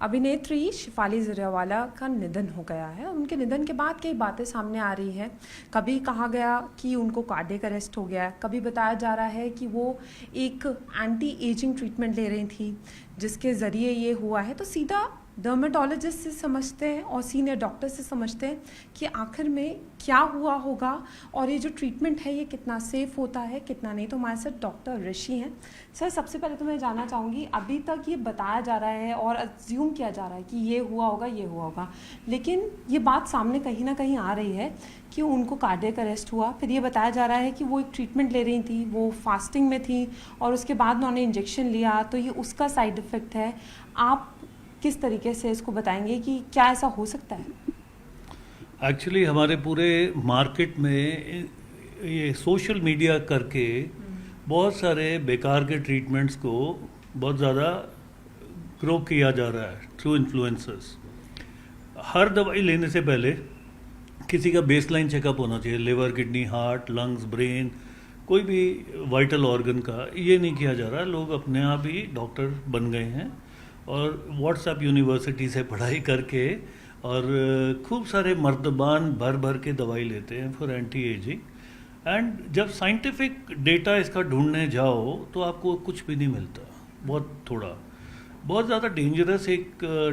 अभिनेत्री शिफाली जरियावाला का निधन हो गया है। उनके निधन के बाद कई बातें सामने आ रही हैं। कभी कहा गया कि उनको कार्डियक अरेस्ट हो गया है, कभी बताया जा रहा है कि वो एक एंटी एजिंग ट्रीटमेंट ले रही थी जिसके ज़रिए ये हुआ है। तो सीधा डर्मेटोलॉजिस्ट से समझते हैं और सीनियर डॉक्टर से समझते हैं कि आखिर में क्या हुआ होगा और ये जो ट्रीटमेंट है ये कितना सेफ़ होता है, कितना नहीं। तो हमारे साथ डॉक्टर ऋषि हैं। सर, सबसे पहले तो मैं जानना चाहूँगी, अभी तक ये बताया जा रहा है और अज्यूम किया जा रहा है कि ये हुआ होगा, ये हुआ होगा, लेकिन ये बात सामने कहीं ना कहीं आ रही है कि उनको कार्डियक अरेस्ट हुआ। फिर ये बताया जा रहा है कि वो एक ट्रीटमेंट ले रही थी, वो फास्टिंग में थी और उसके बाद उन्होंने इंजेक्शन लिया, तो ये उसका साइड इफ़ेक्ट है। आप किस तरीके से इसको बताएंगे कि क्या ऐसा हो सकता है? एक्चुअली हमारे पूरे मार्केट में ये सोशल मीडिया करके बहुत सारे बेकार के ट्रीटमेंट्स को बहुत ज़्यादा ग्रो किया जा रहा है थ्रू इन्फ्लुएंसर्स। हर दवाई लेने से पहले किसी का बेसलाइन चेकअप होना चाहिए, liver, kidney, heart, lungs, brain, कोई भी वाइटल ऑर्गन का। ये नहीं किया जा रहा। लोग अपने आप ही डॉक्टर बन गए हैं और व्हाट्सएप यूनिवर्सिटी से पढ़ाई करके और खूब सारे मर्दबान भर भर के दवाई लेते हैं फॉर एंटी एजिंग। एंड जब साइंटिफिक डेटा इसका ढूंढने जाओ तो आपको कुछ भी नहीं मिलता। बहुत ज़्यादा डेंजरस एक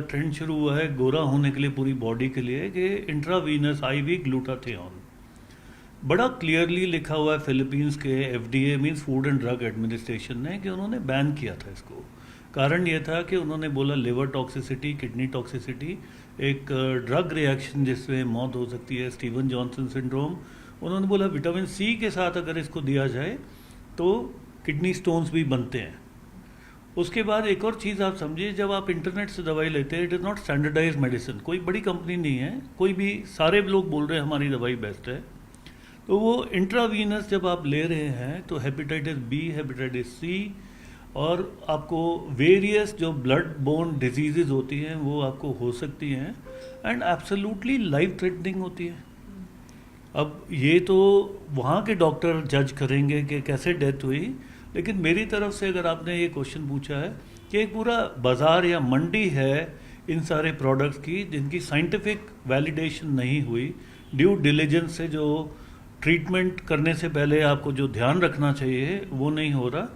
ट्रेंड शुरू हुआ है गोरा होने के लिए पूरी बॉडी के लिए कि इंट्रावीनस आईवी ग्लूटाथियोन। बड़ा क्लियरली लिखा हुआ है फिलीपींस के FDA means food and drug administration ने कि उन्होंने बैन किया था इसको। कारण ये था कि उन्होंने बोला लिवर टॉक्सिसिटी, किडनी टॉक्सिसिटी, एक ड्रग रिएक्शन जिससे मौत हो सकती है, स्टीवन जॉनसन सिंड्रोम। उन्होंने बोला विटामिन C के साथ अगर इसको दिया जाए तो किडनी स्टोन्स भी बनते हैं। उसके बाद एक और चीज़ आप समझिए, जब आप इंटरनेट से दवाई लेते हैं, it is not standardize medicine. कोई बड़ी कंपनी नहीं है, कोई भी, सारे लोग बोल रहे हैं हमारी दवाई बेस्ट है। तो वो इंट्रावीनस जब आप ले रहे हैं तो हेपेटाइटिस B, हेपेटाइटिस C और आपको वेरियस जो ब्लड बोर्न डिजीज़ होती हैं वो आपको हो सकती हैं एंड एब्सोल्युटली लाइफ थ्रेटनिंग होती है। अब ये तो वहाँ के डॉक्टर जज करेंगे कि कैसे डेथ हुई, लेकिन मेरी तरफ से अगर आपने ये क्वेश्चन पूछा है कि एक पूरा बाज़ार या मंडी है इन सारे प्रोडक्ट्स की जिनकी साइंटिफिक वैलिडेशन नहीं हुई, ड्यू डिलिजेंस से जो ट्रीटमेंट करने से पहले आपको जो ध्यान रखना चाहिए वो नहीं हो रहा।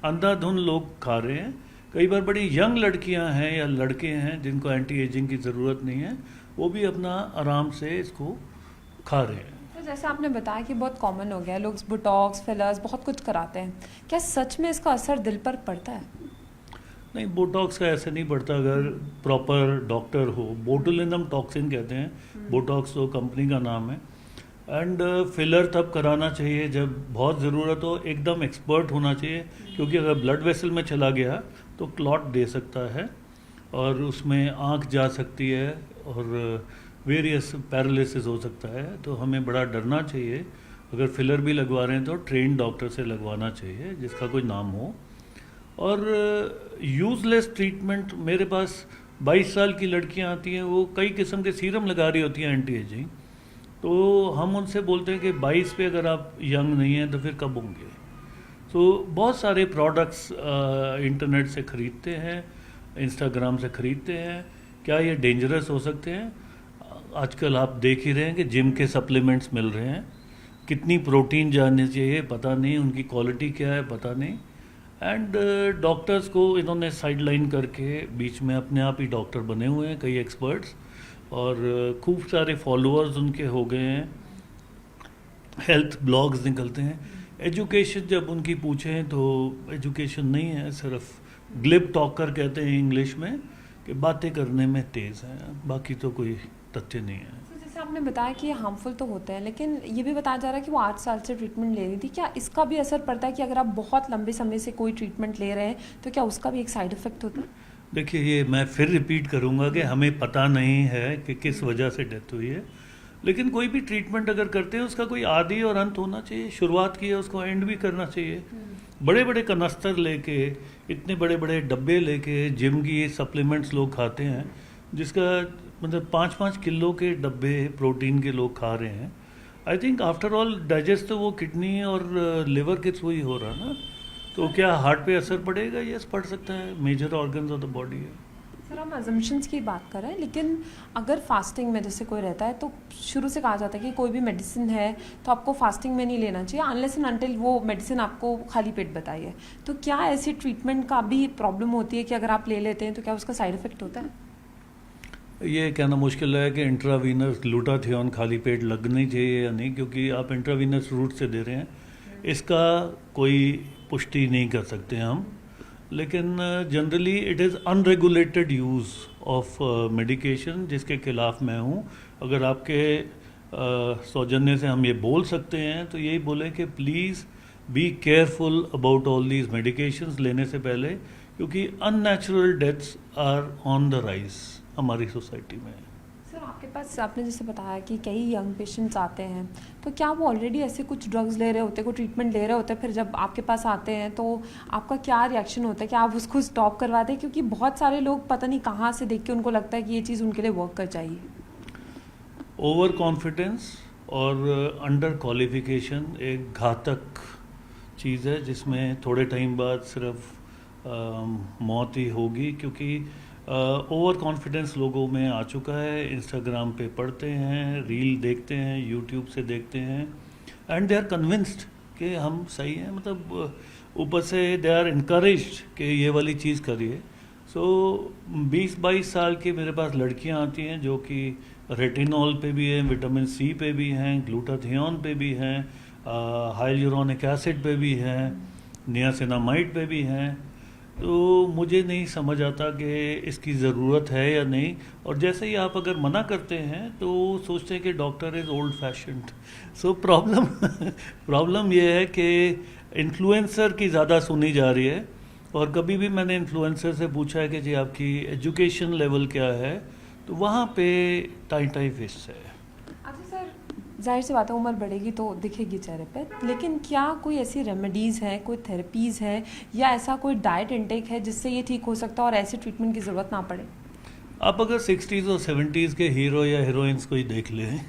अंधाधुंध लोग खा रहे हैं। कई बार बड़ी यंग लड़कियां हैं या लड़के हैं जिनको एंटी एजिंग की ज़रूरत नहीं है, वो भी अपना आराम से इसको खा रहे हैं। तो जैसे आपने बताया कि बहुत कॉमन हो गया है, लोग बोटॉक्स, फिलर्स बहुत कुछ कराते हैं, क्या सच में इसका असर दिल पर पड़ता है? नहीं, बोटॉक्स का ऐसे नहीं पड़ता अगर प्रॉपर डॉक्टर हो। बोटुलिनम टॉक्सिन कहते हैं, बोटॉक्स तो कंपनी का नाम है। एंड फिलर तब कराना चाहिए जब बहुत ज़रूरत हो, एकदम एक्सपर्ट होना चाहिए, क्योंकि अगर ब्लड वेसल में चला गया तो क्लॉट दे सकता है और उसमें आँख जा सकती है और वेरियस पैरालिसिस हो सकता है। तो हमें बड़ा डरना चाहिए। अगर फिलर भी लगवा रहे हैं तो ट्रेन डॉक्टर से लगवाना चाहिए जिसका कोई नाम हो। और यूज़लेस ट्रीटमेंट, मेरे पास 22 साल की लड़कियां आती हैं, वो कई किस्म के सीरम लगा रही होती हैं एंटी एजिंग। तो हम उनसे बोलते हैं कि 22 पे अगर आप यंग नहीं हैं तो फिर कब होंगे। तो बहुत सारे प्रोडक्ट्स इंटरनेट से ख़रीदते हैं, इंस्टाग्राम से ख़रीदते हैं। क्या ये डेंजरस हो सकते हैं? आजकल आप देख ही रहे हैं कि जिम के सप्लीमेंट्स मिल रहे हैं, कितनी प्रोटीन जाननी चाहिए पता नहीं, उनकी क्वालिटी क्या है पता नहीं। एंड डॉक्टर्स को इन्होंने साइडलाइन करके बीच में अपने आप ही डॉक्टर बने हुए हैं कई एक्सपर्ट्स, और खूब सारे फॉलोअर्स उनके हो गए हैं, हेल्थ ब्लॉग्स निकलते हैं। एजुकेशन जब उनकी पूछें तो एजुकेशन नहीं है, सिर्फ ग्लिप टॉकर कहते हैं इंग्लिश में, कि बातें करने में तेज़ हैं, बाकी तो कोई तथ्य नहीं है। जैसे आपने बताया कि ये हार्मफुल तो होते हैं, लेकिन ये भी बताया जा रहा है कि वो 8 साल से ट्रीटमेंट ले रही थी। क्या इसका भी असर पड़ता है कि अगर आप बहुत लंबे समय से कोई ट्रीटमेंट ले रहे हैं तो क्या उसका भी एक साइड इफ़ेक्ट होता है? देखिए, ये मैं फिर रिपीट करूंगा कि हमें पता नहीं है कि किस वजह से डेथ हुई है, लेकिन कोई भी ट्रीटमेंट अगर करते हैं उसका कोई आदि और अंत होना चाहिए। शुरुआत की है, उसको एंड भी करना चाहिए। बड़े बड़े कनस्तर लेके, इतने बड़े बड़े डब्बे लेके जिम की सप्लीमेंट्स लोग खाते हैं, जिसका मतलब 5-5 किलो के डब्बे प्रोटीन के लोग खा रहे हैं। I think after all digest तो वो किडनी और लिवर के थ्रू ही हो रहा ना। तो क्या हार्ट पे असर पड़ेगा? यस, पड़ सकता है, major organs of the body है। सर हम अजम्पशंस की बात कर रहे हैं, लेकिन अगर फास्टिंग में जैसे कोई रहता है तो शुरू से कहा जाता है कि कोई भी मेडिसिन है तो आपको फास्टिंग में नहीं लेना चाहिए अनलेस एंड अनटिल वो मेडिसिन आपको खाली पेट बताइए। तो क्या ऐसी ट्रीटमेंट का भी प्रॉब्लम होती है कि अगर आप ले लेते हैं तो क्या उसका साइड इफेक्ट होता है? ये कहना मुश्किल है कि इंट्रावीनस ग्लूटाथियोन खाली पेट लगनी चाहिए या नहीं, क्योंकि आप इंट्रावीनस रूट से दे रहे हैं, इसका कोई पुष्टि नहीं कर सकते हम। लेकिन generally it is unregulated use of medication, जिसके खिलाफ मैं हूँ। अगर आपके सौजन्य से हम ये बोल सकते हैं तो यही बोले कि please be careful about all these medications लेने से पहले, क्योंकि unnatural deaths are on the rise हमारी सोसाइटी में। सर आपके पास आपने जैसे बताया कि कई यंग पेशेंट्स आते हैं, तो क्या वो ऑलरेडी ऐसे कुछ ड्रग्स ले रहे होते हैं, कोई ट्रीटमेंट ले रहे होते हैं, फिर जब आपके पास आते हैं तो आपका क्या रिएक्शन होता है? क्या आप उसको स्टॉप करवा दें? क्योंकि बहुत सारे लोग पता नहीं कहाँ से देख के उनको लगता है कि ये चीज़ उनके लिए वर्क कर चाहिए। ओवर कॉन्फिडेंस और अंडर क्वालिफिकेशन एक घातक चीज़ है, जिसमें थोड़े टाइम बाद सिर्फ मौत ही होगी, क्योंकि ओवर कॉन्फिडेंस लोगों में आ चुका है। इंस्टाग्राम पे पढ़ते हैं, रील देखते हैं, यूट्यूब से देखते हैं, एंड दे आर कन्विंस्ड कि हम सही हैं। मतलब ऊपर से दे आर इनकरेज्ड कि ये वाली चीज़ करिए। सो 20-22 साल की मेरे पास लड़कियां आती हैं जो कि रेटिनॉल पे भी हैं, विटामिन सी पे भी हैं, ग्लूटाथियोन पे भी हैं, हाइलुरोनिक एसिड पे भी हैं, नियासिनामाइड पे भी हैं। तो मुझे नहीं समझ आता कि इसकी ज़रूरत है या नहीं। और जैसे ही आप अगर मना करते हैं तो सोचते हैं कि doctor is old fashioned. So problem ये है कि इन्फ्लुएंसर की ज़्यादा सुनी जा रही है। और कभी भी मैंने इन्फ्लुएंसर से पूछा है कि जी आपकी एजुकेशन लेवल क्या है, तो वहाँ पे टाई फेस है। अच्छा सर, जाहिर सी बात है उम्र बढ़ेगी तो दिखेगी चेहरे पे, लेकिन क्या कोई ऐसी रेमेडीज़ हैं, कोई थेरेपीज़ हैं, या ऐसा कोई डाइट इंटेक है जिससे ये ठीक हो सकता है और ऐसे ट्रीटमेंट की ज़रूरत ना पड़े? आप अगर 60s और 70s के हीरो या हीरोइंस को ही देख लें,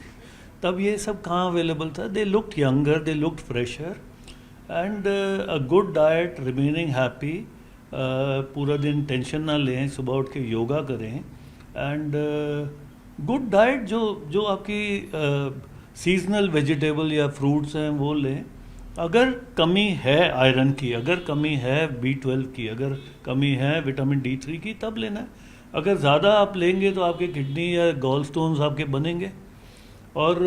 तब ये सब कहाँ अवेलेबल था। They looked younger, they looked fresher, and a good diet, remaining happy, पूरा दिन टेंशन ना लें, सुबह उठ के योगा करें, एंड गुड डाइट जो आपकी सीजनल वेजिटेबल या फ्रूट्स हैं वो लें। अगर कमी है आयरन की, अगर कमी है B12 की, अगर कमी है विटामिन D3 की, तब लेना है। अगर ज़्यादा आप लेंगे तो आपके किडनी या गॉल स्टोन्स आपके बनेंगे। और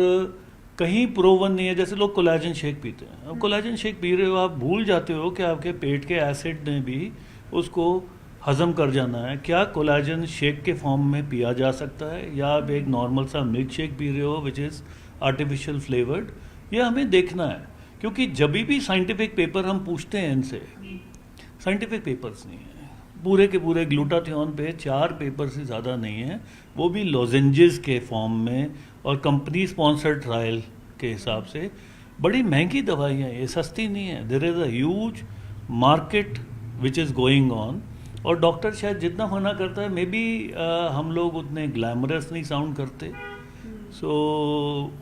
कहीं प्रोवन नहीं है, जैसे लोग कोलाजन शेक पीते हैं। अब कोलाजन शेक पी रहे हो, आप भूल जाते हो कि आपके पेट के एसिड ने भी उसको हज़म कर जाना है। क्या कोलाजन शेक के फॉर्म में पिया जा सकता है, या आप एक नॉर्मल सा मिल्क शेक पी रहे हो विच इज़ आर्टिफिशियल फ्लेवर्ड? ये हमें देखना है, क्योंकि जब भी साइंटिफिक पेपर हम पूछते हैं इनसे, साइंटिफिक पेपर्स नहीं है। पूरे के पूरे ग्लूटाथियोन पे 4 पेपर से ज़्यादा नहीं है, वो भी लॉजेंजेस के फॉर्म में और कंपनी स्पॉन्सर्ड ट्रायल के हिसाब से। बड़ी महंगी दवाइयाँ, ये सस्ती नहीं है। There is a huge market which is going on, और डॉक्टर शायद जितना मना करता है, मे बी हम लोग उतने ग्लैमरस नहीं साउंड करते, सो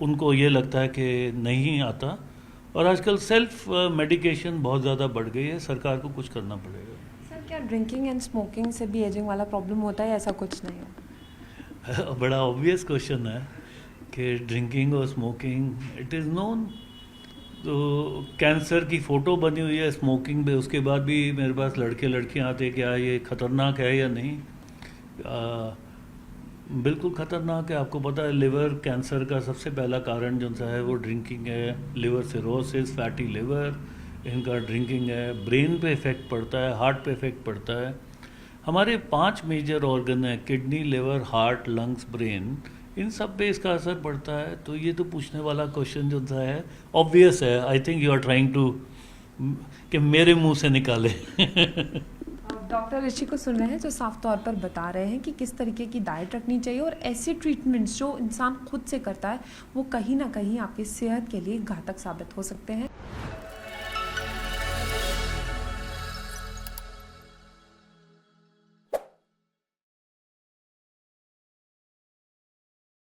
उनको ये लगता है कि नहीं आता। और आजकल सेल्फ मेडिकेशन बहुत ज़्यादा बढ़ गई है, सरकार को कुछ करना पड़ेगा। सर क्या ड्रिंकिंग एंड स्मोकिंग से भी एजिंग वाला प्रॉब्लम होता है, ऐसा कुछ नहीं है? बड़ा ऑब्वियस क्वेश्चन है कि ड्रिंकिंग और स्मोकिंग, इट इज़ नोन। तो कैंसर की फ़ोटो बनी हुई है स्मोकिंग पे, उसके बाद भी मेरे पास लड़के लड़कियां आते हैं, क्या ये ख़तरनाक है या नहीं? बिल्कुल ख़तरनाक है। आपको पता है लिवर कैंसर का सबसे पहला कारण जो सा है वो ड्रिंकिंग है। लिवर सिरोसिस, फैटी लिवर, इनका ड्रिंकिंग है। ब्रेन पे इफ़ेक्ट पड़ता है, हार्ट पे इफ़ेक्ट पड़ता है। हमारे 5 मेजर ऑर्गन हैं, kidney, liver, heart, lungs, brain, इन सब पे इसका असर पड़ता है। तो ये तो पूछने वाला क्वेश्चन जो सा है ऑब्वियस है। I think you are trying to कि मेरे मुंह से निकाले। डॉक्टर ऋषि को सुन रहे हैं जो साफ तौर पर बता रहे हैं कि किस तरीके की डाइट रखनी चाहिए, और ऐसे ट्रीटमेंट्स जो इंसान खुद से करता है वो कहीं ना कहीं आपकी सेहत के लिए घातक साबित हो सकते हैं।